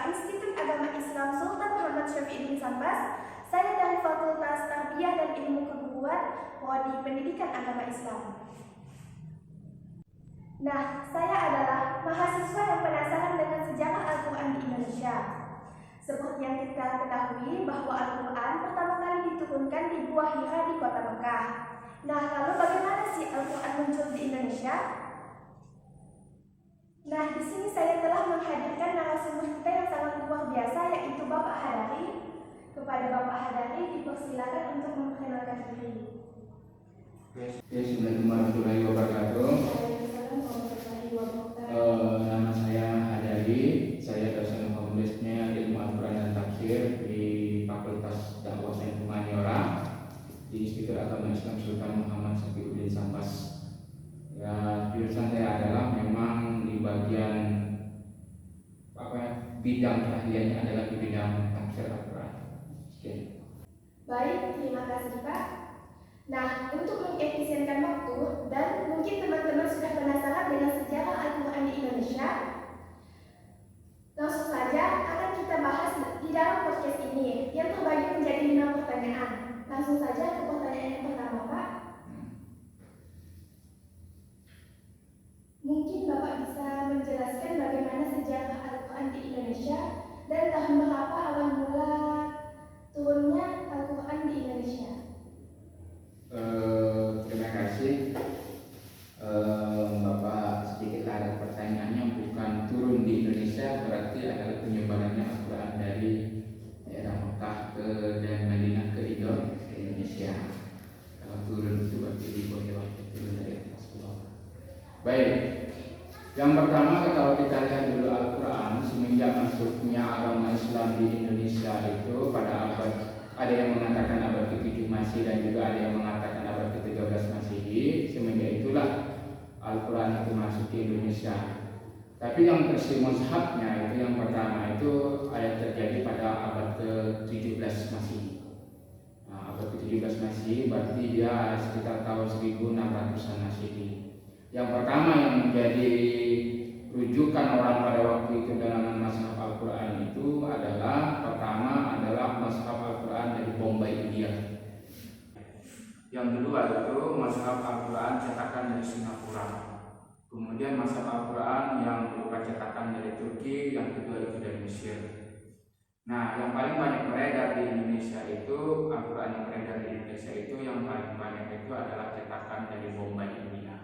Institut Agama Islam Sultan Muhammad Syafi'i bin Sambas. Saya dari Fakultas Tarbiyah dan Ilmu Keguruan, Prodi Pendidikan Agama Islam. Nah, saya adalah mahasiswa yang penasaran dengan sejarah Al-Quran di Indonesia. Seperti yang kita ketahui bahwa Al-Quran pertama kali diturunkan di Gua Hira di Kota Mekah. Nah, lalu bagaimana sih Al-Quran muncul di Indonesia? Nah, di sini saya telah menghadirkan narasumber kita yang sangat luar biasa, yaitu Bapak Hadari. Kepada Bapak Hadari dipersilakan untuk memperkenalkan diri. Assalamualaikum warahmatullahi wabarakatuh. Nama saya Hadari, saya dosen Fakultasnya Ilmu Al-Quran dan Tafsir di Fakultas Dakwah dan Humaniora di Institut Agama Islam Sultan Muhammad Syafi'i bin Sambas. Ya, jurusan saya adalah memang di bagian bidang keahliannya adalah di bidang tafsir Al-Quran. Baik, terima kasih Pak. Nah, untuk mengefisienkan waktu dan mungkin teman-teman sudah penasaran dengan sejarah Al-Quran di Indonesia, langsung saja akan kita bahas di dalam podcast ini yang terbagi menjadi 5 pertanyaan. Langsung saja ke pertanyaan yang pertama, Pak. Mungkin Bapak bisa menjelaskan bagaimana sejarah Al-Quran di Indonesia dan tahun berapa awal mula turunnya Al-Quran di Indonesia? Terima kasih. Bapak sedikit larat pertanyaannya, bukan turun di Indonesia, berarti adalah penyebarannya Al-Quran dari daerah Mekah dan Madinah ke Indonesia. Kalau turun itu berarti di bawah, turun dari atas ke bawah. Baik, yang pertama kalau kita lihat dulu Al-Quran semenjak masuknya agama Islam di Indonesia itu pada abad, ada yang mengatakan abad ke-7 Masehi dan juga ada yang mengatakan abad ke-13 Masehi. Semenjak itulah Al-Quran itu masuk ke Indonesia. Tapi yang versi mushafnya itu yang pertama itu ada terjadi pada abad ke-17 Masehi. Nah, abad ke-17 Masehi berarti dia sekitar tahun 1600-an Masehi. Yang pertama yang menjadi rujukan orang pada waktu itu dalam mushaf Al-Quran itu adalah pertama adalah mushaf Al-Quran dari Bombay, India. Yang kedua itu mushaf Al-Quran cetakan dari Singapura. Kemudian mushaf Al-Quran yang berupa cetakan dari Turki, yang kedua itu dari Mesir. Nah, yang paling banyak beredar di Indonesia itu Al-Quran yang beredar di Indonesia itu yang paling banyak itu adalah cetakan dari Bombay, India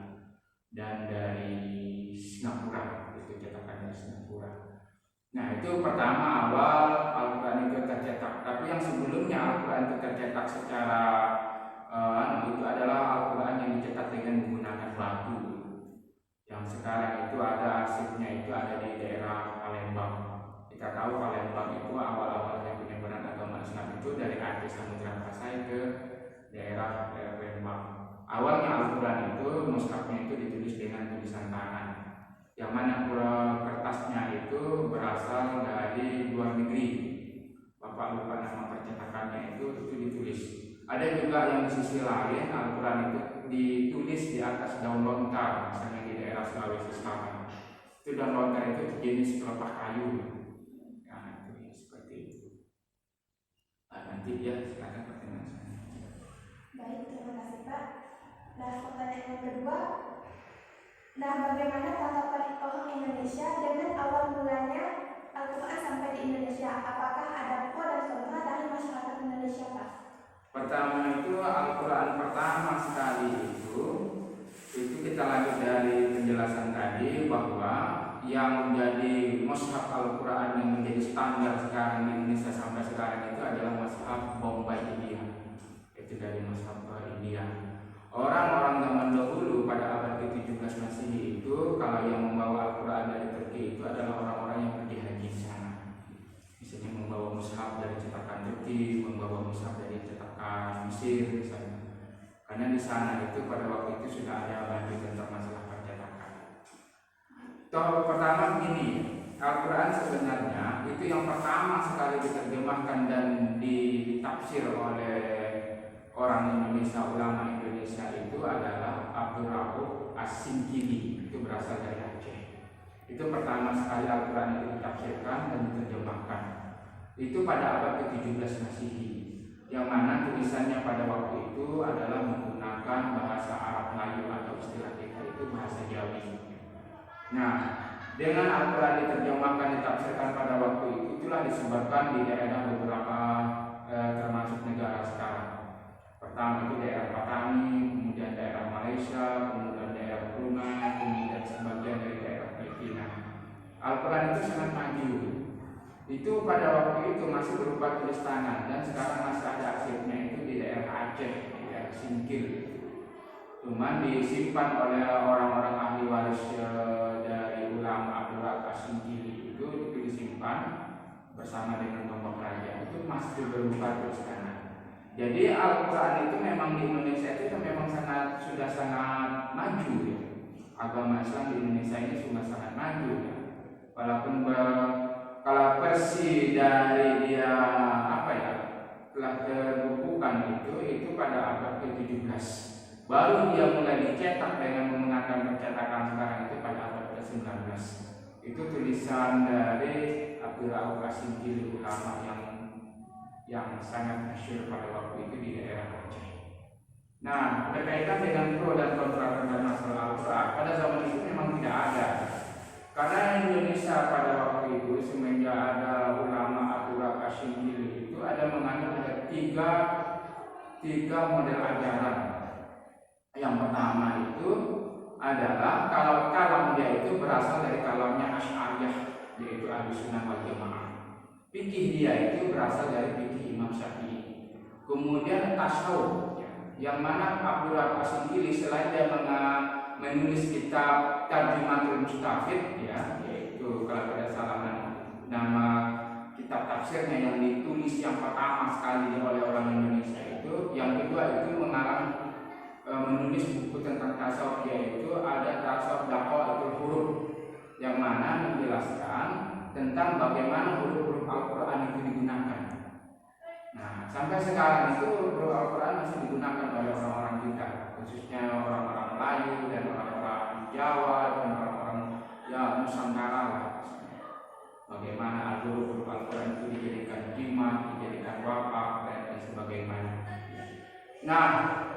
dan dari Singapura, itu cetakan dari Singapura. Nah, itu pertama awal Al-Quran itu tercetak. Tapi yang sebelumnya Al-Quran itu tercetak secara itu adalah Al-Quran yang dicetak dengan menggunakan batu. Yang sekarang itu ada arsipnya itu ada di daerah Palembang. Kita tahu Palembang itu awal-awalnya penyebaran agama Islam itu dari Aceh Samudra Pasai ke daerah Palembang. Awalnya Al-Quran itu mushafnya itu ditulis dengan tulisan tangan, yang mana kertasnya itu berasal dari luar negeri. Bapak lupa nama percetakannya itu ditulis. Ada juga yang di sisi lain Al-Quran itu ditulis di atas daun lontar, misalnya di daerah Sulawesi Selatan. Itu daun lontar itu jenis pelepah kayu. Nah, itu seperti itu. Nanti dia silakan pertanyaan saya. Baik, terima kasih Pak. Nah, pertanyaan yang kedua, nah bagaimana tanggapan orang Indonesia dengan awal mulanya Al-Quran sampai di Indonesia? Apakah ada pro dan kontra dari masyarakat Indonesia, Pak? Pertama itu Al-Quran pertama sekali itu kita lanjut dari penjelasan tadi bahwa yang menjadi mushaf Al-Quran yang menjadi standar sekarang di Indonesia sampai sekarang itu adalah mushaf Bombay, India. Itu dari mushaf India. Orang-orang zaman dahulu pada abad ke-17 Masehi itu kalau yang membawa Al-Quran dari Turki itu adalah orang-orang yang pergi haji di sana. Misalnya membawa mushaf dari cetakan Turki, membawa mushaf dari cetakan Mesir misalnya. Karena di sana itu pada waktu itu sudah ada banyak tentang masalah percetakan. Pertama begini, Al-Quran sebenarnya itu yang pertama sekali diterjemahkan dan ditafsir oleh orang Indonesia, ulama Indonesia itu adalah Abdul Rauf As-Singkili, itu berasal dari Aceh. Itu pertama sekali Al-Quran itu ditafsirkan dan diterjemahkan. Itu pada abad ke-17 Masehi, yang mana tulisannya pada waktu itu adalah menggunakan bahasa Arab Melayu atau istilah kita itu bahasa Jawi. Nah, dengan Al-Quran diterjemahkan ditafsirkan pada waktu itu, itulah disebarkan di daerah beberapa termasuk negara sekarang. Pertama itu daerah Patani, kemudian daerah Malaysia, kemudian daerah Brunei, kemudian sebagian dari daerah Filipina. Al-Quran itu sangat maju. Itu pada waktu itu masih berupa tulis tangan, dan sekarang masih ada arsipnya itu di daerah Aceh, di daerah Singkil. Cuman disimpan oleh orang-orang ahli waris dari ulama Abdul Singkil itu disimpan bersama dengan tombak raja. Itu masih berupa tulis tangan. Jadi Al-Quran itu memang di Indonesia itu memang sudah sangat maju ya. Agama Islam di Indonesia ini sudah sangat maju ya. Walaupun kalau versi dari dia telah terbukukan itu pada abad ke-17. Baru dia mulai dicetak dengan menggunakan percetakan sekarang itu pada abad ke-19. Itu tulisan dari Abdul Qasim Gili ulama yang sangat masyhur pada waktu itu di daerah Aceh. Nah, berkaitan dengan pro dan kontra tentang masalah Al-Quran, pada zaman itu memang tidak ada. Karena Indonesia pada waktu itu semenjak ada ulama Abdul Qasim Gili itu ada menganut ada tiga model ajaran. Yang pertama itu adalah kalau kalam dia itu berasal dari kalamnya Asy'ariyah, yaitu Ahlussunnah wal Jamaah. Fikih dia itu berasal dari fikih Imam Syafi'i. Kemudian tasawuf, yang mana Abdul Qasim Gili selain dia menulis kitab Tarjumatul Mustafid, yaitu kalau tidak salah nama kitab tafsirnya yang ditulis yang pertama sekali oleh orang Indonesia itu. Yang kedua itu menulis buku tentang tasawuf, yaitu ada tasawuf Daqaiqul Huruf, yang mana menjelaskan tentang bagaimana huruf-huruf Al-Quran itu digunakan. Nah, sampai sekarang itu huruf Al-Quran masih digunakan oleh orang-orang kita, khususnya orang-orang Melayu dan orang-orang Jawa dan orang-orang Nusantara lah. Bagaimana huruf Al-Quran itu dijadikan jimat, dijadikan wakaf dan sebagainya. Nah,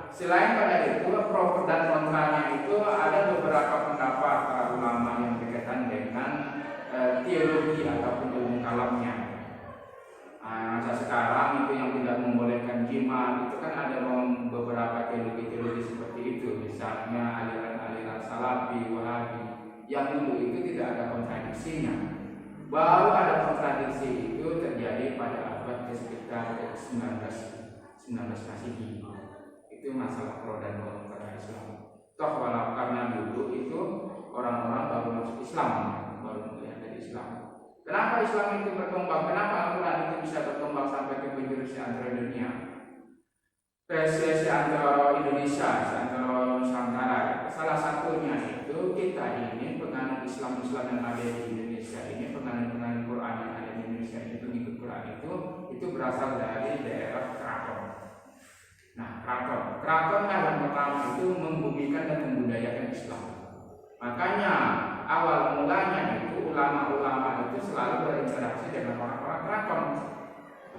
selain pada itu pro dan kontranya itu ada beberapa pendapat para ulama yang berkaitan dengan teologi ataupun ilmu kalamnya. Masa sekarang itu yang tidak membolehkan jimat itu kan ada beberapa teologi seperti itu, misalnya aliran-aliran Salafi, Wahabi, yang dulu itu tidak ada kontradiksinya. Baru ada kontradiksi itu terjadi pada abad sekitar 19 Masehi. Itu masalah pro dan kontra Islam. Toh walau karena dulu itu orang-orang baru masuk Islam, baru melihat dari Islam. Kenapa Islam itu berkembang? Kenapa Al-Quran itu bisa berkembang sampai ke penjuru seantero dunia? Seantero Indonesia, seantero Nusantara. Salah satunya itu kita ini penganut Islam yang ada di Indonesia ini, penganut Quran yang ada di Indonesia ini, pengikut Quran itu berasal dari daerah Keraton. Nah, keraton yang pertama itu membumikan dan membudayakan Islam. Makanya awal mulanya itu ulama-ulama itu selalu berinteraksi dengan orang-orang keraton.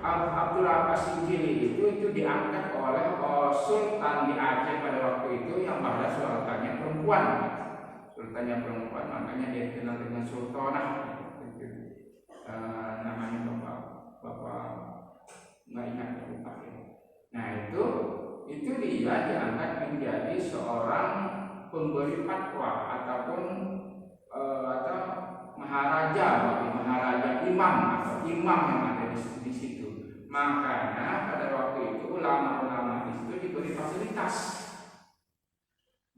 Abdul Qasim Gili itu diangkat oleh Sultan di Aceh pada waktu itu yang pada sultannya perempuan. Makanya dia dikenal dengan Sultanah. Namanya bapak nggak ingat lupa. Nah itu dia diangkat menjadi seorang pemberi fatwa ataupun atau maharaja imam atau imam yang ada di situ. Makanya pada waktu itu ulama-ulama di situ diberi fasilitas.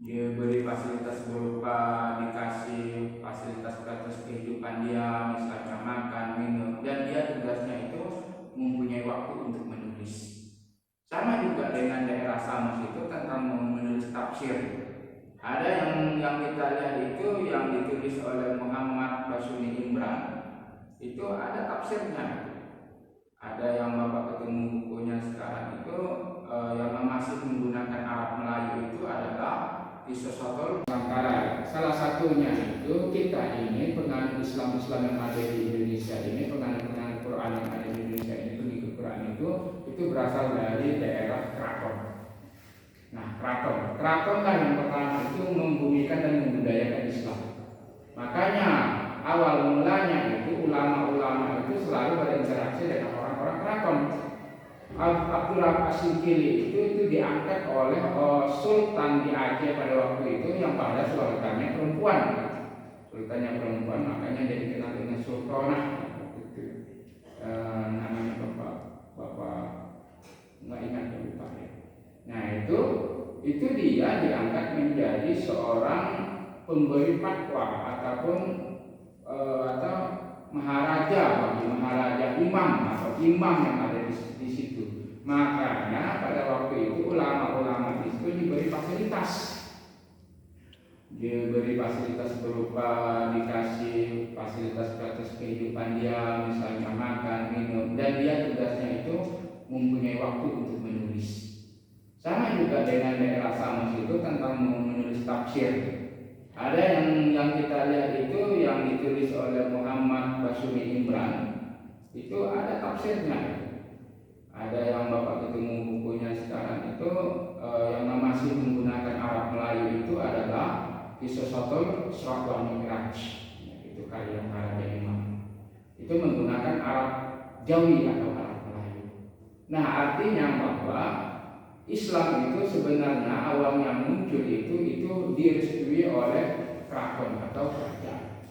Dia beri fasilitas berupa dikasih fasilitas kehidupan dia, misalnya makan, minum, dan dia tugasnya itu mempunyai waktu untuk menulis. Sama juga dengan daerah Samus itu tentang menulis tafsir. Ada yang kita lihat itu yang ditulis oleh Muhammad Basuni Imran, itu ada tafsirnya. Ada yang Bapak ketemu bukunya sekarang itu yang masih menggunakan Arab Melayu itu adalah Isosotol Nusantara. Salah satunya itu kita ini penganut Islam yang ada di Indonesia ini, penganut Quran yang ada di Indonesia ini, pengikut Quran itu berasal dari daerah Keraton. Nah, Keraton lah yang pertama itu membumikan dan membudayakan Islam. Makanya awal mulanya itu ulama-ulama itu selalu berinteraksi dengan orang-orang Keraton. Abdullah As-Singkili itu diangkat oleh Sultan di Aceh pada waktu itu yang pada sultannya perempuan. Sultannya perempuan, makanya dia dikenal dengan Sultanah. Namanya bapak nggak ingat, lupa ya. Nah itu dia diangkat menjadi seorang pemberi fatwa ataupun atau maharaja bagi maharaja imam atau imam yang ada di situ. Makanya pada waktu itu ulama-ulama itu diberi fasilitas. Diberi fasilitas berupa dikasih fasilitas kehidupan dia, misalnya makan, minum, dan dia tugasnya itu mempunyai waktu untuk menulis. Sama juga dengan daerah Samos itu tentang menulis tafsir. Ada yang kita lihat itu yang ditulis oleh Muhammad Basumi Imran, itu ada tafsirnya. Ada yang Bapak ketemu bukunya sekarang itu yang masih menggunakan Arab Melayu itu adalah Qissatul Isra wal Mi'raj. Itu karya Raja Imam. Itu menggunakan Arab Jawi atau Arab Melayu. Nah, artinya bahwa Islam itu sebenarnya awalnya muncul itu direstui oleh keraton atau kerajaan.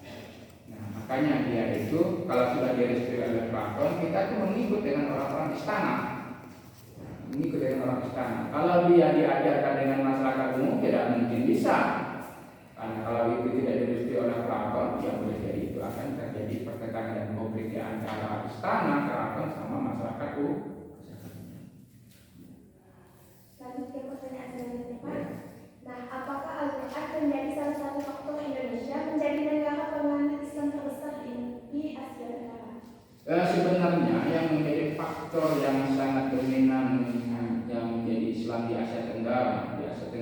Nah, makanya dia itu kalau sudah direstui oleh keraton, kita itu mengikut dengan orang-orang istana. Mengikut dengan orang istana. Kalau dia diajarkan dengan masyarakat umum tidak mungkin bisa. Karena kalau itu tidak direstui oleh keraton, ya boleh jadi itu akan terjadi pertentangan dan konflik antara istana, keraton sama masyarakat umum. Selanjutnya pertanyaan selanjutnya, Pak. Nah, apakah Al-Quran menjadi salah satu faktor Indonesia menjadi negara penganut Islam terbesar di Asia Tenggara? Sebenarnya yang menjadi faktor yang sangat dominan yang menjadi Islam di Asia Tenggara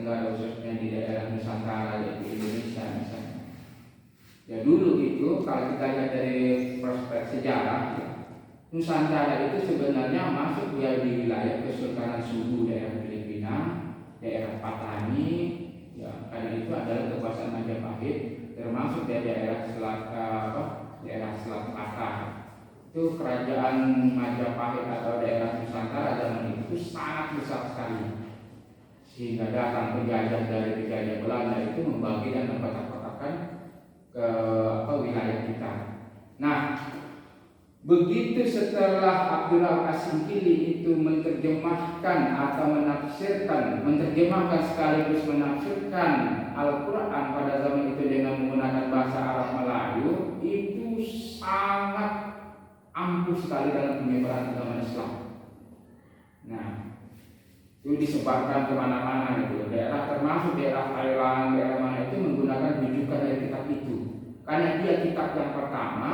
khususnya di daerah Nusantara yaitu Indonesia misalnya. Ya dulu itu kalau kita lihat dari prospek sejarah, Nusantara itu sebenarnya masuk di wilayah Kesultanan Sulu daerah Filipina, daerah Patani, ya karena itu adalah kekuasaan Majapahit, termasuk dari daerah Selat Melaka. Itu kerajaan Majapahit atau daerah Nusantara zaman itu sangat besar sekali, sehingga datang penjajah dari penjajah Belanda itu membagi dan mengkotak-kotakkan ke wilayah kita. Nah, begitu setelah Abdullah As-Singkili itu menerjemahkan atau menerjemahkan sekaligus menafsirkan Al-Quran pada zaman itu dengan menggunakan bahasa Arab Melayu, itu sangat ampuh sekali dalam penyebaran agama Islam. Nah, itu disebarkan kemana-mana itu. Daerah termasuk daerah Thailand, daerah mana itu menggunakan rujukan dari kitab itu. Karena dia kitab yang pertama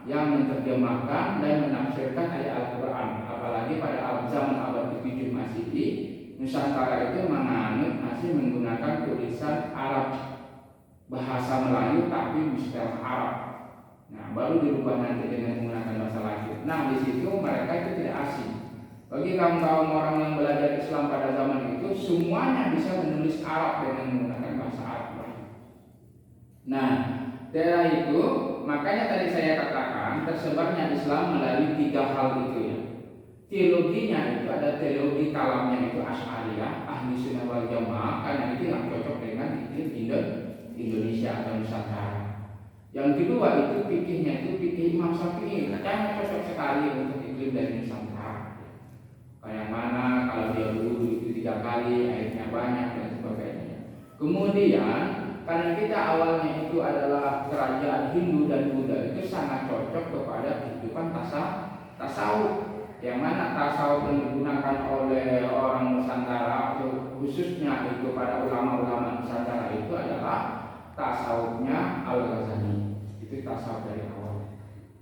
yang menerjemahkan dan menafsirkan ayat Al-Quran. Apalagi pada zaman abad ke-7 Masehi, Nusantara itu masih menggunakan tulisan Arab, bahasa Melayu tapi istilah Arab. Nah, baru dirubah nanti dengan menggunakan bahasa Latin. Nah, di situ mereka itu tidak asing. Bagi kaum orang yang belajar Islam pada zaman itu, semuanya bisa menulis Arab dengan menggunakan bahasa Arab. Nah, daerah itu, makanya tadi saya katakan tersebarnya Islam melalui 3 hal itu ya. Teologinya itu ada teologi kalamnya itu Asy'ariyah, Ahli Sunnah wal Jamaah, karena itu yang cocok dengan iklim Indonesia atau Nusantara. Yang kedua itu fikihnya itu fikih Imam Syafi'i, karena cocok sekali untuk iklim dari Nusantara. Kayak mana kalau dia berwudu itu 3 kali, airnya banyak dan sebagainya. Kemudian karena kita awalnya itu adalah kerajaan Hindu dan Buddha, itu sangat cocok kepada kehidupan tasawuf. Yang mana tasawuf yang digunakan oleh orang Nusantara, khususnya itu pada ulama-ulama Nusantara itu adalah tasawufnya Al-Ghazali. Itu tasawuf dari awal.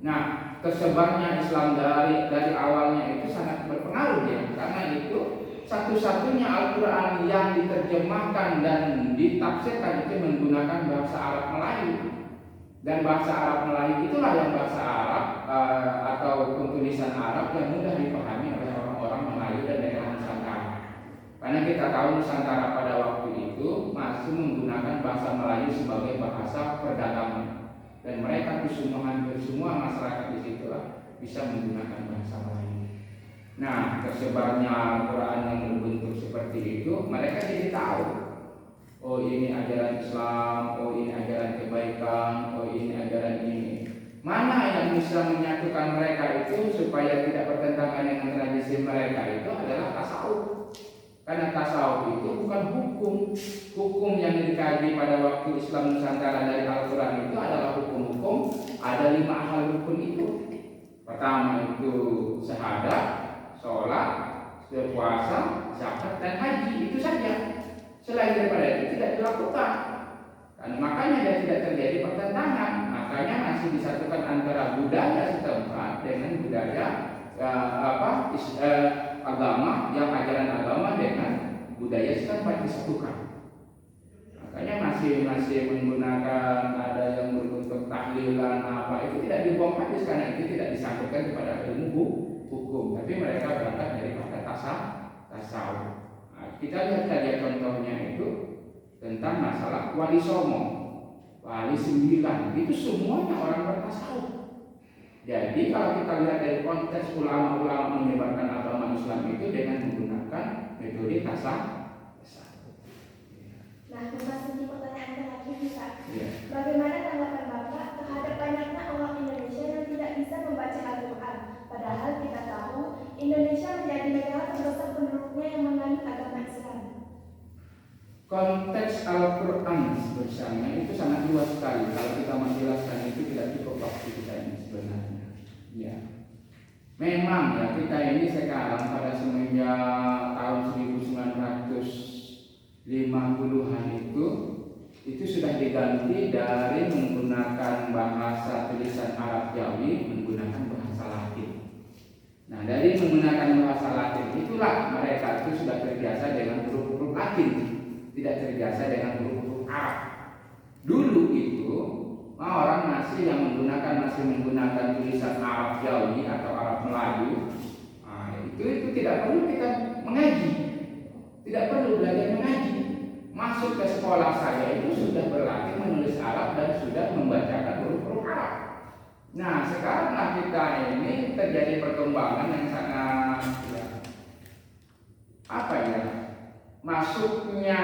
Nah, tersebarnya Islam dari awalnya itu sangat berpengaruh ya, karena itu satu-satunya Al-Quran yang diterjemahkan dan ditafsirkan itu menggunakan bahasa Arab Melayu. Dan bahasa Arab Melayu itulah yang bahasa Arab atau tulisan Arab yang mudah dipahami oleh orang-orang Melayu dan daerah Nusantara. Karena kita tahu Nusantara pada waktu itu masih menggunakan bahasa Melayu sebagai bahasa perdagangan. Dan mereka hampir semua masyarakat di situlah bisa menggunakan bahasa Melayu. Nah, tersebarnya Al-Quran yang berbentuk seperti itu, mereka jadi tahu, oh ini ajaran Islam, oh ini ajaran kebaikan, oh ini ajaran ini. Mana yang bisa menyatukan mereka itu supaya tidak bertentangan dengan tradisi mereka itu adalah tasawuf. Karena tasawuf itu bukan hukum. Hukum yang dikaji pada waktu Islam Nusantara dari Al-Quran itu adalah hukum-hukum. Ada 5 hal hukum itu. Pertama itu syahadat, sholat, puasa, zakat, dan haji. Itu saja. Selain daripada itu tidak dilakukan. Dan makanya dia tidak terjadi pertentangan. Makanya masih disatukan antara budaya setempat dengan budaya agama, yang ajaran agama dengan budaya setempat disatukan. Makanya masih menggunakan ada yang berbentuk tahlilan apa itu tidak dibuang habis karena itu tidak disangkutkan kepada ilmu hukum, tapi mereka berangkat daripada tasawuf. Nah, kita lihat saja contohnya itu tentang masalah wali songo, wali 9 itu semuanya orang bertasawuf. Jadi kalau kita lihat dari konteks ulama-ulama menyebarkan agama Islam itu dengan menggunakan metode tasawuf. Nah, memasuki pertanyaan terakhir Pak. Ya. Bagaimana tanggapan Bapak terhadap banyaknya orang Indonesia yang tidak bisa membaca Al-Quran? Padahal kita tahu Indonesia menjadi negara terbesar penduduknya yang menganut agama Islam. Konteks Al-Quran bersama itu sangat luas sekali. Kalau kita menjelaskan itu tidak cukup waktu kita ini sebenarnya. Ya, memang ya kita ini sekarang pada semenjak tahun 1950-an itu sudah diganti dari menggunakan bahasa tulisan Arab Jawi menggunakan bahasa Latin. Nah, dari menggunakan bahasa Latin itulah mereka itu sudah terbiasa dengan huruf-huruf Latin, tidak terbiasa dengan huruf-huruf Arab. Dulu itu orang masih menggunakan tulisan Arab Jawi atau Arab Melayu. Nah, itu tidak perlu kita mengaji, tidak perlu belajar mengaji. Masuk ke sekolah saya itu sudah berlatih menulis Arab dan sudah membacakan huruf-huruf Arab. Nah, sekarang kita ini terjadi perkembangan yang sangat masuknya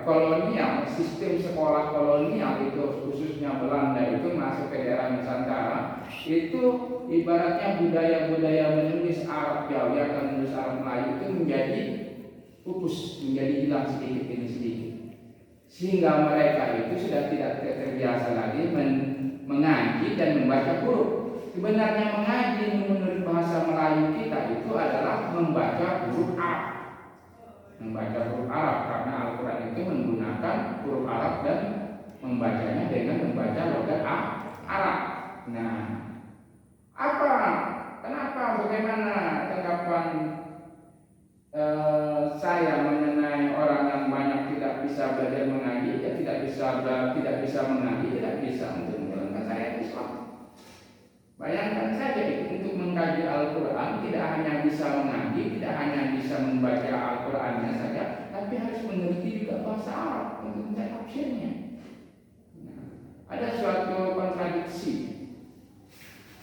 kolonial, sistem sekolah kolonial itu khususnya Belanda itu masuk ke daerah Nusantara itu ibaratnya budaya-budaya menulis Arab Jawi atau menulis Arab Melayu itu menjadi pupus, menjadi hilang sedikit demi sedikit, sehingga mereka itu sudah tidak terbiasa lagi mengaji dan membaca huruf. Sebenarnya mengaji menurut bahasa Melayu kita itu adalah membaca huruf Arab. Membaca huruf Arab karena Al-Quran itu menggunakan huruf Arab dan membacanya dengan membaca logat Arab. Nah, bagaimana tanggapan saya mengenai orang yang banyak tidak bisa belajar mengaji, tidak bisa mengaji, tidak bisa untuk menjalankan syariat Islam. Bayangkan saja untuk mengkaji Al-Quran tidak hanya bisa mengaji, tidak hanya bisa membaca Al-Qurannya saja, tapi harus mengerti juga bahasa Arab untuk mencari tafsirnya. Nah, ada suatu kontradiksi,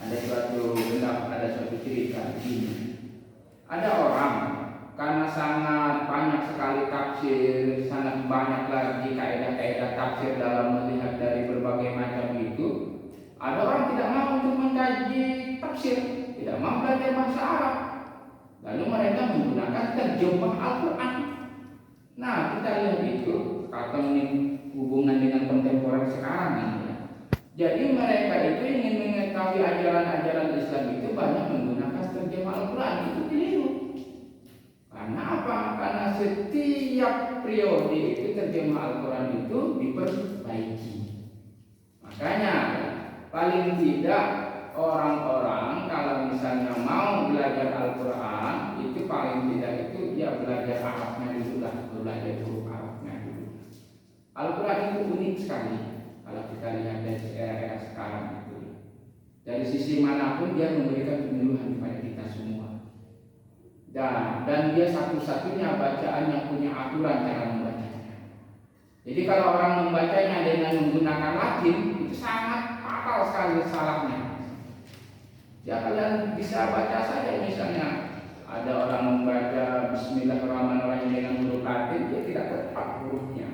ada suatu cerita ini. Ada orang karena sangat banyak sekali tafsir, sangat banyak lagi kaidah-kaidah tafsir dalam melihat dari berbagai macam itu. Ada orang tidak mau untuk mengkaji tafsir, tidak mau belajar bahasa Arab. Lalu mereka menggunakan terjemah Al-Quran. Nah, kita lihat itu atau hubungan dengan kontemporer sekarang ini. Jadi mereka itu ingin mengetahui ajaran-ajaran Islam itu banyak menggunakan terjemah Al-Quran. Itu keliru. Karena apa? Karena setiap periode itu terjemah Al-Quran itu diperbaiki. Makanya paling tidak orang-orang kalau misalnya mau belajar Al-Quran itu paling tidak itu dia belajar Arabnya dulu lah, belajar huruf Arabnya dulu. Al-Quran itu unik sekali kalau kita lihat dari era sekarang itu. Dari sisi manapun dia memberikan penyuluhan kepada kita semua. Dan dia satu-satunya bacaan yang punya aturan cara membacanya. Jadi kalau orang membacanya dengan menggunakan Latin itu sangat fatal sekali salahnya. Ya kalian bisa baca saja misalnya ada orang membaca Bismillahirrahmanirrahim dengan huruf Latin, dia tidak tepat hurufnya.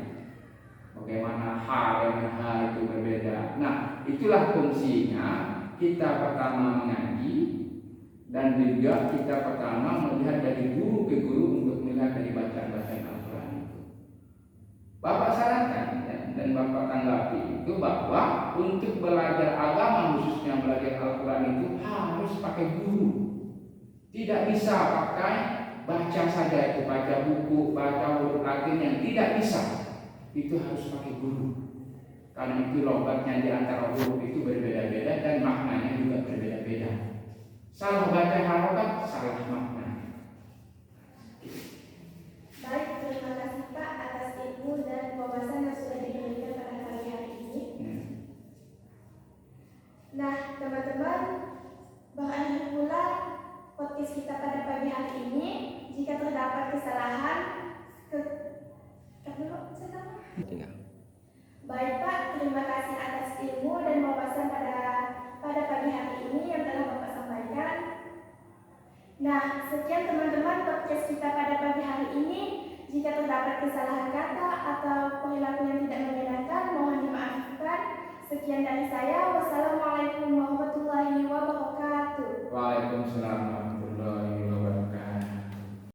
Bagaimana H dengan H itu berbeda. Nah, itulah fungsinya kita pertama mengaji dan juga kita pertama melihat dari guru ke guru untuk melihat dari bacaan-bacaan Al-Quran itu. Bapak sarankan dan Bapak tanggapi itu bahwa untuk belajar agama khususnya belajar Al-Quran itu harus pakai guru. Tidak bisa pakai baca saja itu, baca buku, baca huruf Latin yang tidak bisa. Itu harus pakai guru. Karena itu logatnya di antara huruf itu berbeda-beda dan maknanya juga berbeda-beda. Salah baca harokat, salah makna. Baik, terima kasih Pak atas ilmu dan wawasan yang sudah diberikan pada pagi hari ini. Nah, teman-teman, bahkan pula podcast kita pada pagi hari ini, jika terdapat kesalahan, Baik Pak, terima kasih atas ilmu dan wawasan pada pagi hari ini yang telah Bapak sampaikan. Nah, sekian teman-teman podcast kita pada pagi hari ini. Jika terdapat kesalahan kata atau perilaku yang tidak menyenangkan, mohon dimaafkan. Sekian dari saya.